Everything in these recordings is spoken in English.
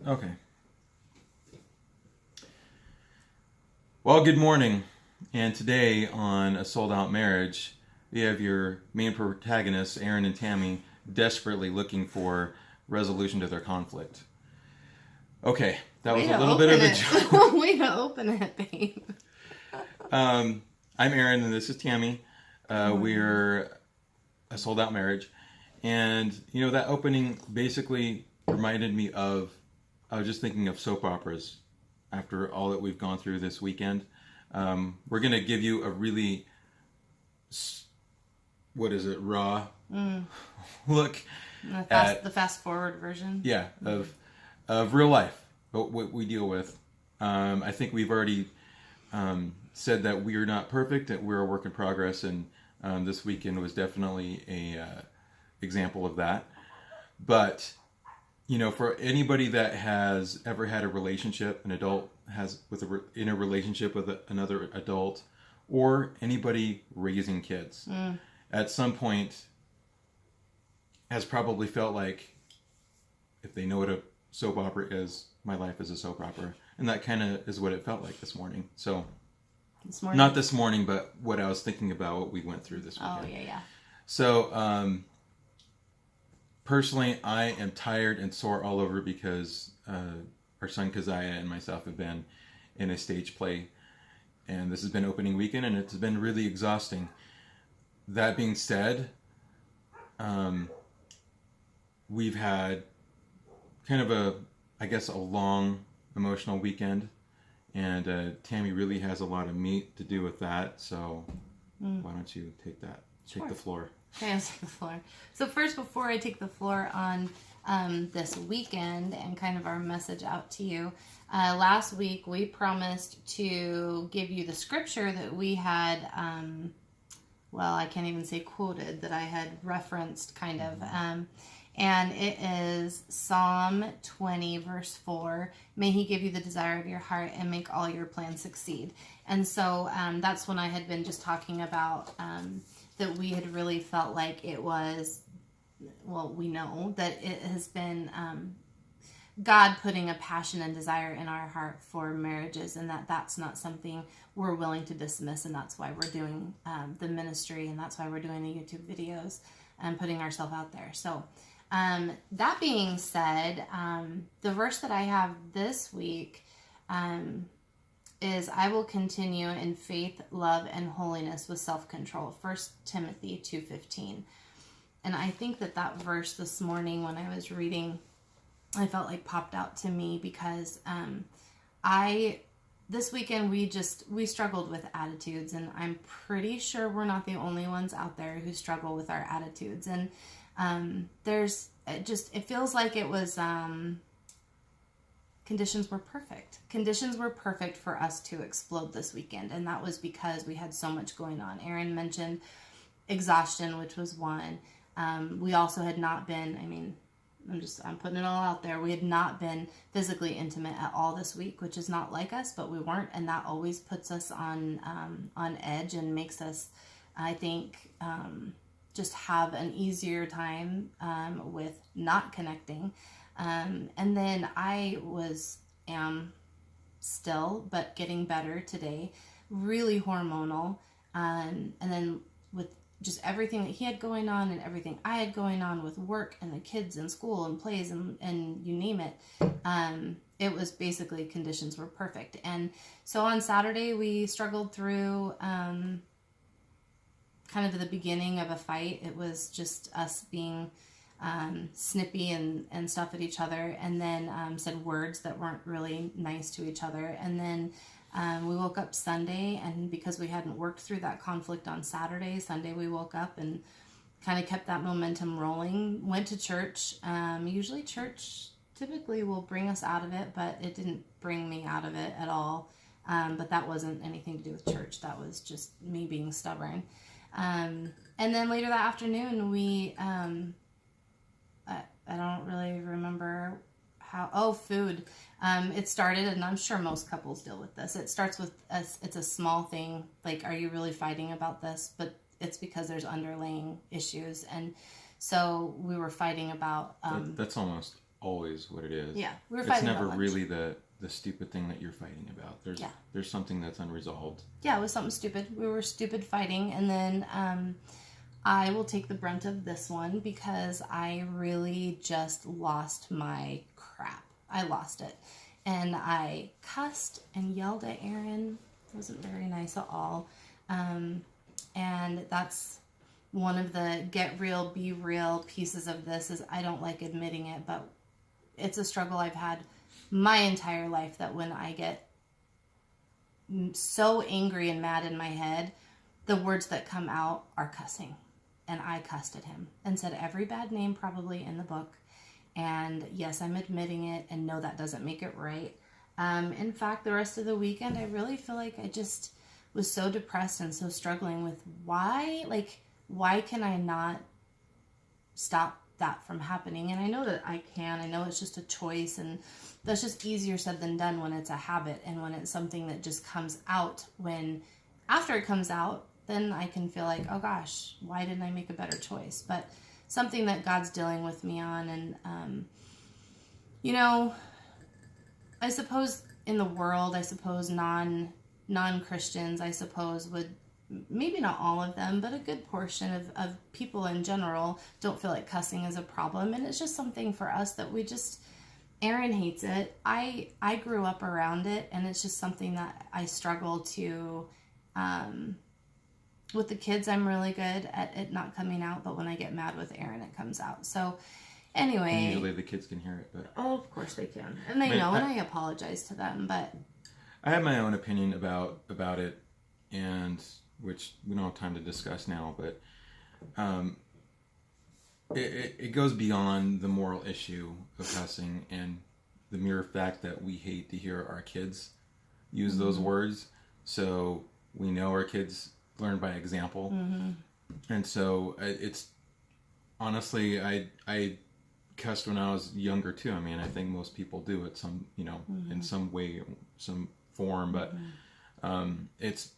Okay. Well, good morning. And today on A Sold Out Marriage, we have your main protagonists, Aaron and Tammy, desperately looking for resolution to their conflict. Okay, that was a little bit of a joke. Way to open it, babe. I'm Aaron, and this is Tammy. We're A Sold Out Marriage. And, that opening basically reminded me of, I was just thinking of soap operas after all that we've gone through this weekend. We're going to give you a really, raw look at the fast forward version. Yeah, of real life, what we deal with. I think we've already said that we are not perfect, that we're a work in progress, and this weekend was definitely a example of that. But for anybody that has ever had a relationship, an adult has in a relationship with another adult, or anybody raising kids, at some point has probably felt like, if they know what a soap opera is, my life is a soap opera. And that kind of is what it felt like this morning. So, not this morning, but what I was thinking about, what we went through this weekend. Oh, yeah. So, personally, I am tired and sore all over because our son Keziah and myself have been in a stage play. And this has been opening weekend, and it's been really exhausting. That being said, we've had kind of a long emotional weekend, and Tammy really has a lot of meat to do with that, so why don't you take the floor. Okay, I'll take the floor. So first, before I take the floor on this weekend and kind of our message out to you, last week we promised to give you the scripture that we had, I can't even say quoted, that I had referenced kind of, and it is Psalm 20, verse 4. May he give you the desire of your heart and make all your plans succeed. And so that's when I had been just talking about that we had really felt like it was, we know that it has been God putting a passion and desire in our heart for marriages, and that's not something we're willing to dismiss, and that's why we're doing the ministry, and that's why we're doing the YouTube videos and putting ourselves out there. So that being said, the verse that I have this week is, I will continue in faith, love, and holiness with self-control. 1 Timothy 2:15. And I think that verse this morning when I was reading, I felt like popped out to me because this weekend we struggled with attitudes, and I'm pretty sure we're not the only ones out there who struggle with our attitudes. And it feels like it was, conditions were perfect. Conditions were perfect for us to explode this weekend, and that was because we had so much going on. Aaron mentioned exhaustion, which was one. We also had not been, I'm putting it all out there. We had not been physically intimate at all this week, which is not like us, but we weren't, and that always puts us on edge and makes us, I think, just have an easier time with not connecting. And then I am still, but getting better today, really hormonal, and then with just everything that he had going on and everything I had going on with work and the kids and school and plays and you name it, it was basically conditions were perfect. And so on Saturday we struggled through kind of the beginning of a fight. It was just us being snippy and stuff at each other, and then said words that weren't really nice to each other. And then we woke up Sunday, and because we hadn't worked through that conflict on Sunday we woke up and kind of kept that momentum rolling. Went to church. Usually church typically will bring us out of it, but it didn't bring me out of it at all. But that wasn't anything to do with church. That was just me being stubborn. And then later that afternoon, we, I don't really remember food. It started, and I'm sure most couples deal with this. It starts with, it's a small thing, like, are you really fighting about this? But it's because there's underlying issues. And so we were fighting about... that's almost always what it is. Yeah, we were It's fighting never about lunch. really the stupid thing that you're fighting about. Yeah. There's something that's unresolved. Yeah, it was something stupid. We were stupid fighting, and then I will take the brunt of this one because I really just lost my crap. I lost it. And I cussed and yelled at Aaron. It wasn't very nice at all. And that's one of the get real, be real pieces of this is I don't like admitting it, but it's a struggle I've had my entire life that when I get so angry and mad in my head, the words that come out are cussing. And I cussed at him and said every bad name probably in the book. And yes, I'm admitting it, and no, that doesn't make it right. In fact, the rest of the weekend, I really feel like I just was so depressed and so struggling with why can I not stop that from happening? And I know that I can. I know it's just a choice, and that's just easier said than done when it's a habit and when it's something that just comes out. When after it comes out, then I can feel like, oh gosh, why didn't I make a better choice? But something that God's dealing with me on. And, I suppose in the world, I suppose non-Christians, I suppose would, maybe not all of them, but a good portion of people in general don't feel like cussing is a problem. And it's just something for us that Aaron hates it. I grew up around it, and it's just something that I struggle to, with the kids, I'm really good at it not coming out, but when I get mad with Aaron, it comes out. So anyway. And usually the kids can hear it, but... Oh, of course they can. And they know, and I apologize to them, but... I have my own opinion about it, and which we don't have time to discuss now, but it goes beyond the moral issue of cussing and the mere fact that we hate to hear our kids use those words. So we know our kids learn by example. And so it's honestly, I cussed when I was younger too. I mean, I think most people do it some, in some way, some form, but it's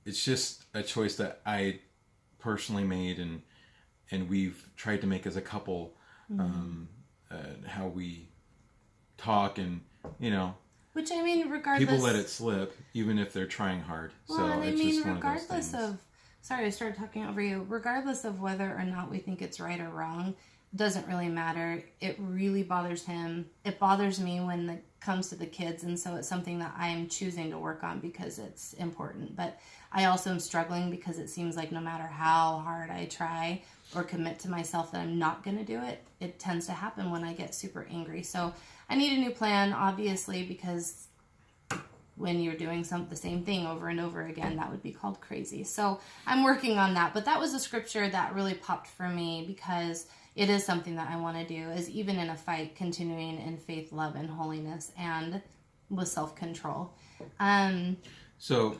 just a choice that I personally made, and we've tried to make as a couple, how we talk, and which, I mean, regardless... People let it slip, even if they're trying hard. Well, so and I it's mean, just one regardless of those things. of... Sorry, I started talking over you. Regardless of whether or not we think it's right or wrong, doesn't really matter. It really bothers him. It bothers me when it comes to the kids, and so it's something that I am choosing to work on because it's important. But I also am struggling because it seems like no matter how hard I try or commit to myself that I'm not going to do it, it tends to happen when I get super angry. So I need a new plan, obviously, because when you're doing the same thing over and over again, that would be called crazy. So I'm working on that. But that was a scripture that really popped for me because it is something that I want to do, is even in a fight, continuing in faith, love, and holiness, and with self-control. So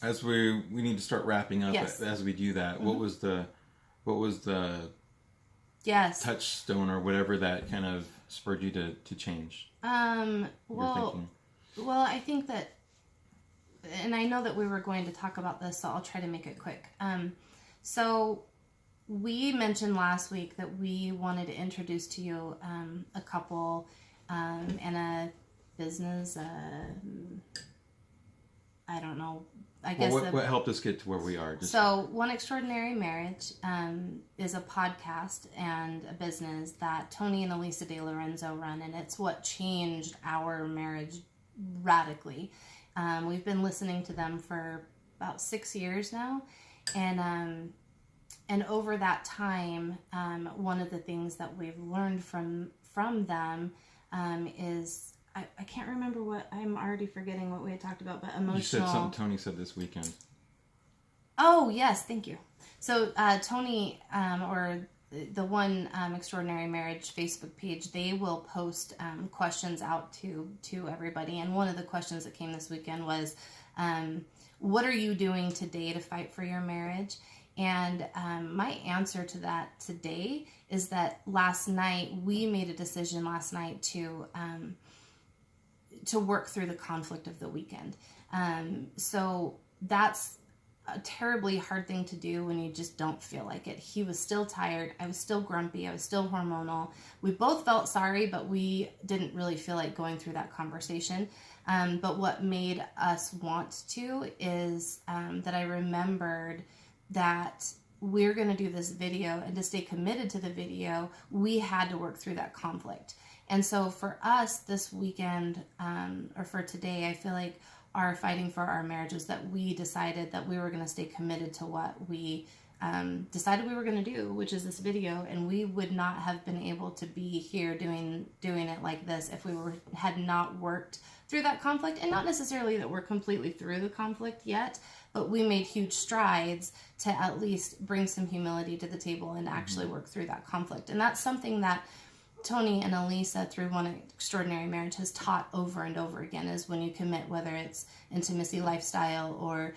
as we need to start wrapping up. Yes. As we do that, what was the Yes. touchstone or whatever that kind of spurred you to change your thinking? Well, I think that, and I know that we were going to talk about this, so I'll try to make it quick. So we mentioned last week that we wanted to introduce to you a couple and a business. I don't know. I guess what helped us get to where we are? So, One Extraordinary Marriage is a podcast and a business that Tony and Elisa De Lorenzo run, and it's what changed our marriage radically. We've been listening to them for about 6 years now, and over that time, one of the things that we've learned from them is, I can't remember what, I'm already forgetting what we had talked about, but emotional... You said something Tony said this weekend. Oh, yes, thank you. So Tony, or the One Extraordinary Marriage Facebook page, they will post questions out to everybody. And one of the questions that came this weekend was, what are you doing today to fight for your marriage? And my answer to that today is that last night, we made a decision last night to work through the conflict of the weekend. So that's a terribly hard thing to do when you just don't feel like it. He was still tired. I was still grumpy. I was still hormonal. We both felt sorry, but we didn't really feel like going through that conversation. But what made us want to is that I remembered that we're going to do this video, and to stay committed to the video, we had to work through that conflict. And so for us this weekend, or for today, I feel like our fighting for our marriage was that we decided that we were going to stay committed to what we decided we were going to do, which is this video. And we would not have been able to be here doing it like this if we had not worked through that conflict. And not necessarily that we're completely through the conflict yet, but we made huge strides to at least bring some humility to the table and actually work through that conflict. And that's something that Tony and Elisa, through One Extraordinary Marriage, has taught over and over again, is when you commit, whether it's intimacy lifestyle or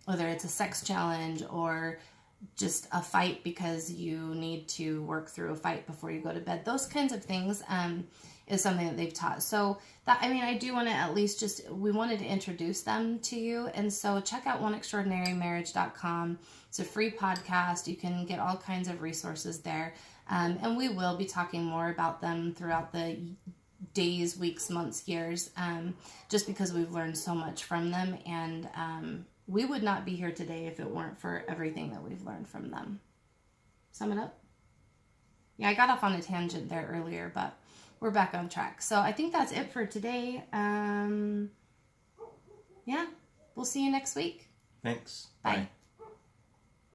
whether it's a sex challenge or just a fight because you need to work through a fight before you go to bed, those kinds of things is something that they've taught. So that, I mean, I do want to at least we wanted to introduce them to you. And so check out oneextraordinarymarriage.com. It's a free podcast. You can get all kinds of resources there. And we will be talking more about them throughout the days, weeks, months, years, just because we've learned so much from them. And we would not be here today if it weren't for everything that we've learned from them. Sum it up? Yeah, I got off on a tangent there earlier, but we're back on track. So I think that's it for today. Yeah, we'll see you next week. Thanks. Bye.